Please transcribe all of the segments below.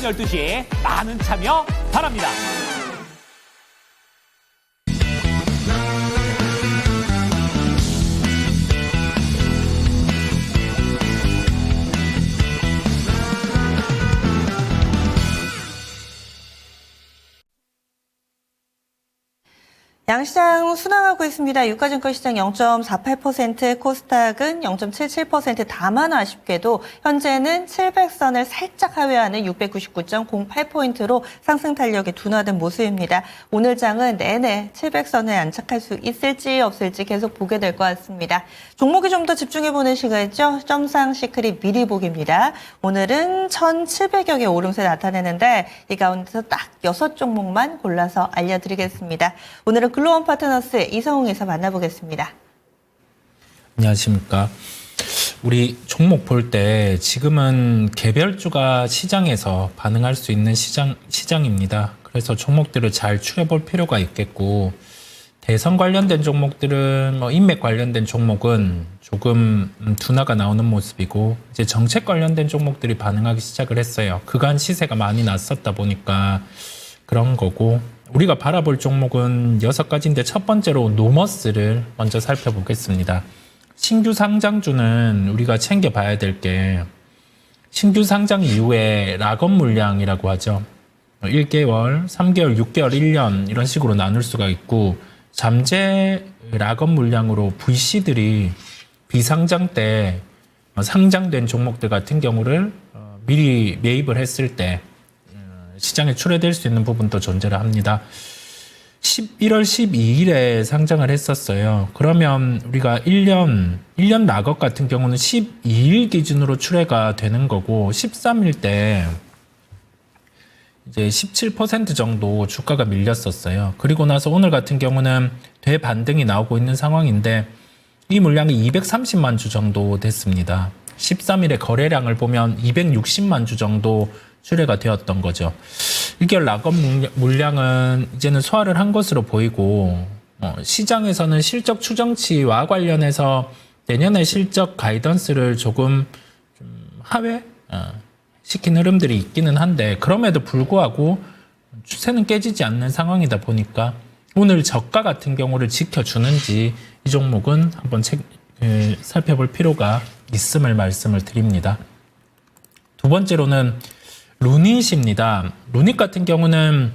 12시 많은 참여 바랍니다. 양시장 순항하고 있습니다. 유가증권 시장 0.48%, 코스닥은 0.77%. 다만 아쉽게도 현재는 700선을 살짝 하회하는 699.08포인트로 상승 탄력이 둔화된 모습입니다. 오늘 장은 내내 700선에 안착할 수 있을지 없을지 계속 보게 될 것 같습니다. 종목이 좀 더 집중해보는 시간이죠. 점상 시크릿 미리 보기입니다. 오늘은 1,700여 개 오름세 나타내는데 이 가운데서 딱 6종목만 골라서 알려드리겠습니다. 오늘은 글로원 파트너스 이성웅 이사 만나보겠습니다. 안녕하십니까. 우리 종목 볼 때 지금은 개별주가 시장에서 반응할 수 있는 시장입니다. 그래서 종목들을 잘 추려볼 필요가 있겠고, 대선 관련된 종목들은 인맥 관련된 종목은 조금 둔화가 나오는 모습이고, 이제 정책 관련된 종목들이 반응하기 시작을 했어요. 그간 시세가 많이 났었다 보니까 그런 거고, 우리가 바라볼 종목은 6가지인데 첫 번째로 노머스를 먼저 살펴보겠습니다. 신규 상장주는 우리가 챙겨봐야 될 게, 신규 상장 이후에 락업 물량이라고 하죠. 1개월, 3개월, 6개월, 1년 이런 식으로 나눌 수가 있고, 잠재 락업 물량으로 VC들이 비상장 때 상장된 종목들 같은 경우를 미리 매입을 했을 때 시장에 출회될 수 있는 부분도 존재를 합니다. 11월 12일에 상장을 했었어요. 그러면 우리가 1년 락업 같은 경우는 12일 기준으로 출회가 되는 거고, 13일 때 이제 17% 정도 주가가 밀렸었어요. 그리고 나서 오늘 같은 경우는 되반등이 나오고 있는 상황인데, 이 물량이 230만 주 정도 됐습니다. 13일의 거래량을 보면 260만 주 정도 출회가 되었던 거죠. 1개월 락업 물량은 이제는 소화를 한 것으로 보이고, 시장에서는 실적 추정치와 관련해서 내년의 실적 가이던스를 조금 하회 시킨 흐름들이 있기는 한데, 그럼에도 불구하고 추세는 깨지지 않는 상황이다 보니까 오늘 저가 같은 경우를 지켜주는지 이 종목은 한번 살펴볼 필요가 있음을 말씀을 드립니다. 두 번째로는 루닛입니다. 루닛 같은 경우는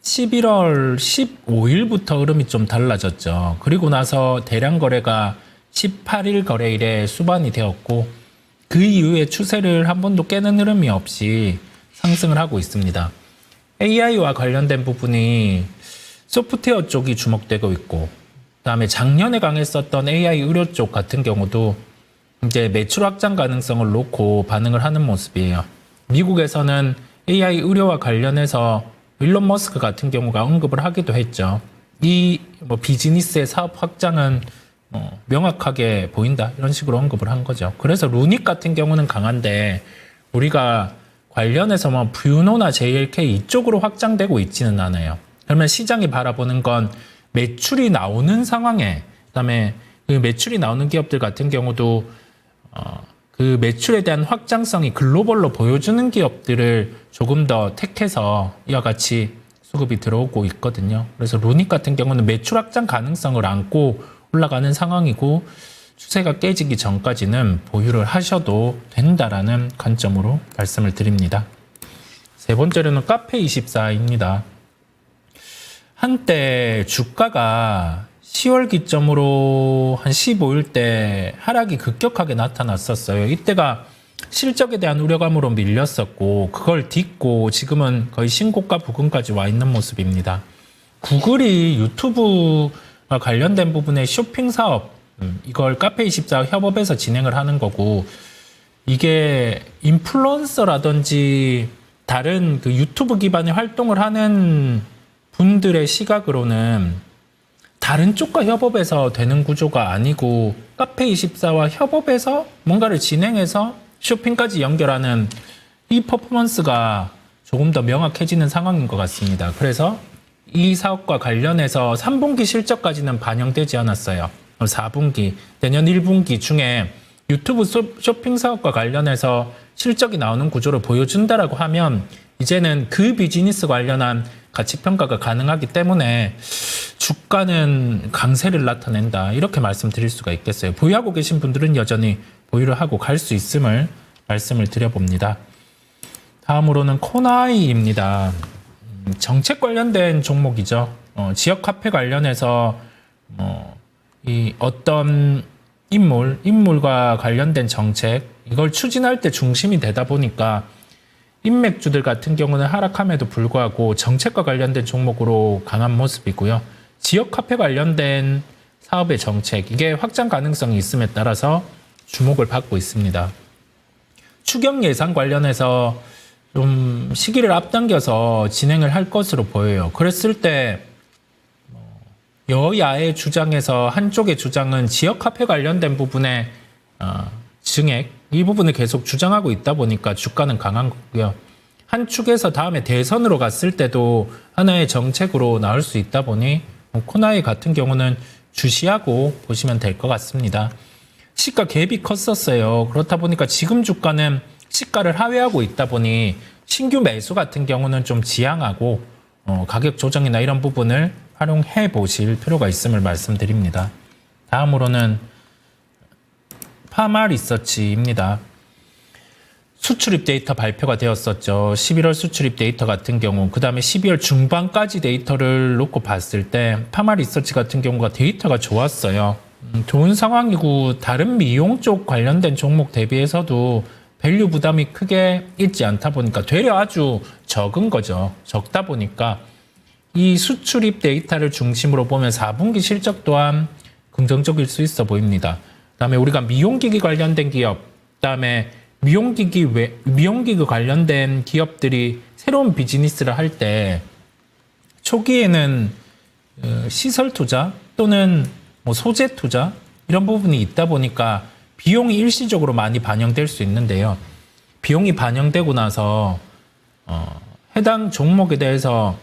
11월 15일부터 흐름이 좀 달라졌죠. 그리고 나서 대량 거래가 18일 거래일에 수반이 되었고, 그 이후에 추세를 한 번도 깨는 흐름이 없이 상승을 하고 있습니다. AI와 관련된 부분이 소프트웨어 쪽이 주목되고 있고, 그다음에 작년에 강했었던 AI 의료 쪽 같은 경우도 이제 매출 확장 가능성을 놓고 반응을 하는 모습이에요. 미국에서는 AI 의료와 관련해서 일론 머스크 같은 경우가 언급을 하기도 했죠. 이 비즈니스의 사업 확장은 명확하게 보인다, 이런 식으로 언급을 한 거죠. 그래서 루닛 같은 경우는 강한데, 우리가 관련해서 뷰노나 JLK 이쪽으로 확장되고 있지는 않아요. 그러면 시장이 바라보는 건 매출이 나오는 상황에, 그다음에 그 매출이 나오는 기업들 같은 경우도 그 매출에 대한 확장성이 글로벌로 보여주는 기업들을 조금 더 택해서 이와 같이 수급이 들어오고 있거든요. 그래서 루닛 같은 경우는 매출 확장 가능성을 안고 올라가는 상황이고, 추세가 깨지기 전까지는 보유를 하셔도 된다라는 관점으로 말씀을 드립니다. 세 번째로는 카페24입니다. 한때 주가가 10월 기점으로 한 15일 때 하락이 급격하게 나타났었어요. 이때가 실적에 대한 우려감으로 밀렸었고, 그걸 딛고 지금은 거의 신고가 부근까지 와 있는 모습입니다. 구글이 유튜브와 관련된 부분의 쇼핑 사업, 이걸 카페24 협업해서 진행을 하는 거고, 이게 인플루언서라든지 다른 그 유튜브 기반의 활동을 하는 분들의 시각으로는 다른 쪽과 협업해서 되는 구조가 아니고, 카페24와 협업해서 뭔가를 진행해서 쇼핑까지 연결하는 이 퍼포먼스가 조금 더 명확해지는 상황인 것 같습니다. 그래서 이 사업과 관련해서 3분기 실적까지는 반영되지 않았어요. 4분기, 내년 1분기 중에 유튜브 쇼핑 사업과 관련해서 실적이 나오는 구조를 보여준다라고 하면 이제는 그 비즈니스 관련한 가치 평가가 가능하기 때문에 주가는 강세를 나타낸다 이렇게 말씀드릴 수가 있겠어요. 보유하고 계신 분들은 여전히 보유를 하고 갈 수 있음을 말씀을 드려봅니다. 다음으로는 코나이입니다. 정책 관련된 종목이죠. 지역 카페 관련해서 이 어떤 인물과 관련된 정책 이걸 추진할 때 중심이 되다 보니까 인맥주들 같은 경우는 하락함에도 불구하고 정책과 관련된 종목으로 강한 모습이고요. 지역 카페 관련된 사업의 정책 이게 확장 가능성이 있음에 따라서 주목을 받고 있습니다. 추경 예산 관련해서 좀 시기를 앞당겨서 진행을 할 것으로 보여요. 그랬을 때 여야의 주장에서 한쪽의 주장은 지역 카페 관련된 부분의 증액 이 부분을 계속 주장하고 있다 보니까 주가는 강한 거고요. 한 축에서 다음에 대선으로 갔을 때도 하나의 정책으로 나올 수 있다 보니 코나이 같은 경우는 주시하고 보시면 될 것 같습니다. 시가 갭이 컸었어요. 그렇다 보니까 지금 주가는 시가를 하회하고 있다 보니 신규 매수 같은 경우는 좀 지양하고 가격 조정이나 이런 부분을 활용해 보실 필요가 있음을 말씀드립니다. 다음으로는 파마리서치입니다. 수출입 데이터 발표가 되었었죠. 11월 수출입 데이터 같은 경우 그 다음에 12월 중반까지 데이터를 놓고 봤을 때 파마리서치 같은 경우가 데이터가 좋았어요. 좋은 상황이고 다른 미용 쪽 관련된 종목 대비해서도 밸류 부담이 크게 있지 않다 보니까 되려 아주 적은 거죠. 적다 보니까 이 수출입 데이터를 중심으로 보면 4분기 실적 또한 긍정적일 수 있어 보입니다. 그다음에 우리가 미용기기 관련된 기업, 그다음에 미용기기 관련된 기업들이 새로운 비즈니스를 할 때 초기에는 시설 투자 또는 소재 투자 이런 부분이 있다 보니까 비용이 일시적으로 많이 반영될 수 있는데요. 비용이 반영되고 나서 해당 종목에 대해서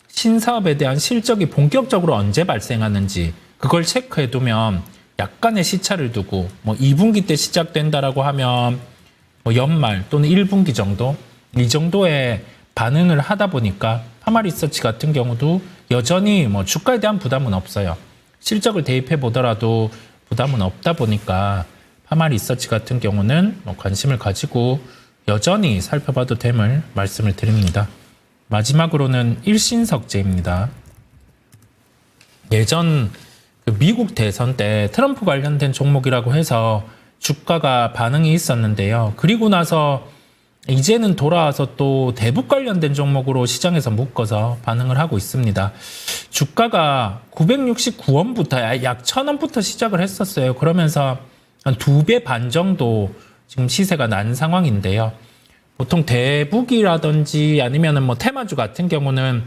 신사업에 대한 실적이 본격적으로 언제 발생하는지 그걸 체크해두면 약간의 시차를 두고 2분기 때 시작된다라고 하면 연말 또는 1분기 정도 이 정도의 반응을 하다 보니까 파마리서치 같은 경우도 여전히 주가에 대한 부담은 없어요. 실적을 대입해 보더라도 부담은 없다 보니까 파마리서치 같은 경우는 관심을 가지고 여전히 살펴봐도 됨을 말씀을 드립니다. 마지막으로는 일신석재입니다. 예전 미국 대선 때 트럼프 관련된 종목이라고 해서 주가가 반응이 있었는데요. 그리고 나서 이제는 돌아와서 또 대북 관련된 종목으로 시장에서 묶어서 반응을 하고 있습니다. 주가가 969원부터 약 1000원부터 시작을 했었어요. 그러면서 한 2배 반 정도 지금 시세가 난 상황인데요. 보통 대북이라든지 아니면은 테마주 같은 경우는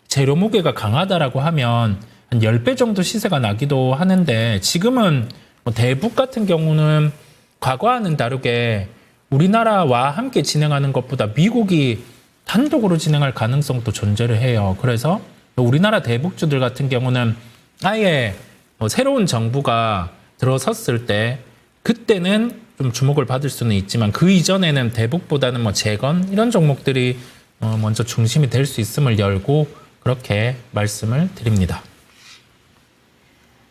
재료 무게가 강하다라고 하면 한 10배 정도 시세가 나기도 하는데 지금은 대북 같은 경우는 과거와는 다르게 우리나라와 함께 진행하는 것보다 미국이 단독으로 진행할 가능성도 존재를 해요. 그래서 우리나라 대북주들 같은 경우는 아예 새로운 정부가 들어섰을 때 그때는 좀 주목을 받을 수는 있지만 그 이전에는 대북보다는 재건 이런 종목들이 먼저 중심이 될 수 있음을 열고 그렇게 말씀을 드립니다.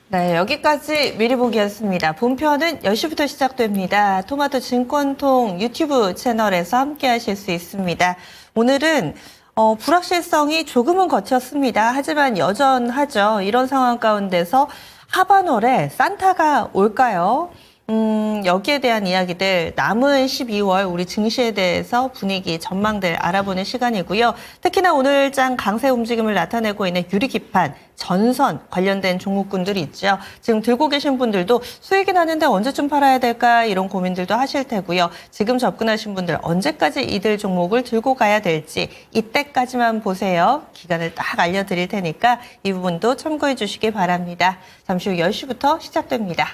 네, 여기까지 미리 보기였습니다. 본편은 10시부터 시작됩니다. 토마토 증권통 유튜브 채널에서 함께 하실 수 있습니다. 오늘은 불확실성이 조금은 거쳤습니다. 하지만 여전하죠. 이런 상황 가운데서 하반월에 산타가 올까요? 여기에 대한 이야기들 남은 12월 우리 증시에 대해서 분위기 전망들 알아보는 시간이고요. 특히나 오늘장 강세 움직임을 나타내고 있는 유리기판, 전선 관련된 종목군들이 있죠. 지금 들고 계신 분들도 수익이 나는데 언제쯤 팔아야 될까 이런 고민들도 하실 테고요. 지금 접근하신 분들 언제까지 이들 종목을 들고 가야 될지 이때까지만 보세요. 기간을 딱 알려드릴 테니까 이 부분도 참고해 주시기 바랍니다. 잠시 후 10시부터 시작됩니다.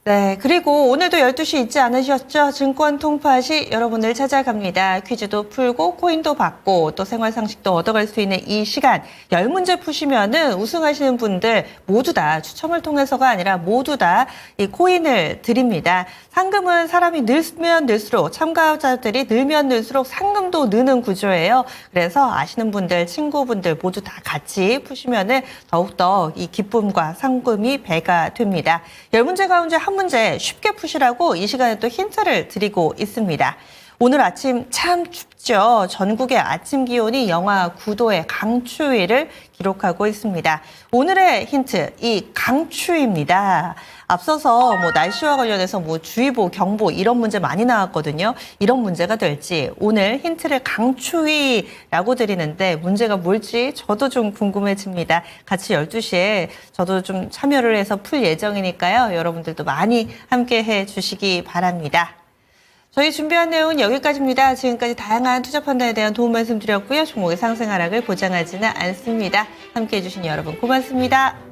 네, 그리고 오늘도 12시 잊지 않으셨죠? 증권 통파시 여러분들 찾아갑니다. 퀴즈도 풀고 코인도 받고 또 생활 상식도 얻어갈 수 있는 이 시간 10문제 푸시면은 우승하시는 분들 모두 다 추첨을 통해서가 아니라 모두 다 이 코인을 드립니다. 상금은 사람이 늘면 늘수록 참가자들이 늘면 늘수록 상금도 느는 구조예요. 그래서 아시는 분들, 친구분들 모두 다 같이 푸시면은 더욱더 이 기쁨과 상금이 배가 됩니다. 10문제 가운데 한 문제 쉽게 푸시라고 이 시간에 또 힌트를 드리고 있습니다. 오늘 아침 참 춥죠. 전국의 아침 기온이 영하 9도의 강추위를 기록하고 있습니다. 오늘의 힌트, 이 강추위입니다. 앞서서 날씨와 관련해서 주의보, 경보 이런 문제 많이 나왔거든요. 이런 문제가 될지 오늘 힌트를 강추위라고 드리는데 문제가 뭘지 저도 좀 궁금해집니다. 같이 12시에 저도 좀 참여를 해서 풀 예정이니까요. 여러분들도 많이 함께해 주시기 바랍니다. 저희 준비한 내용은 여기까지입니다. 지금까지 다양한 투자 판단에 대한 도움 말씀드렸고요. 종목의 상승 하락을 보장하지는 않습니다. 함께해 주신 여러분 고맙습니다.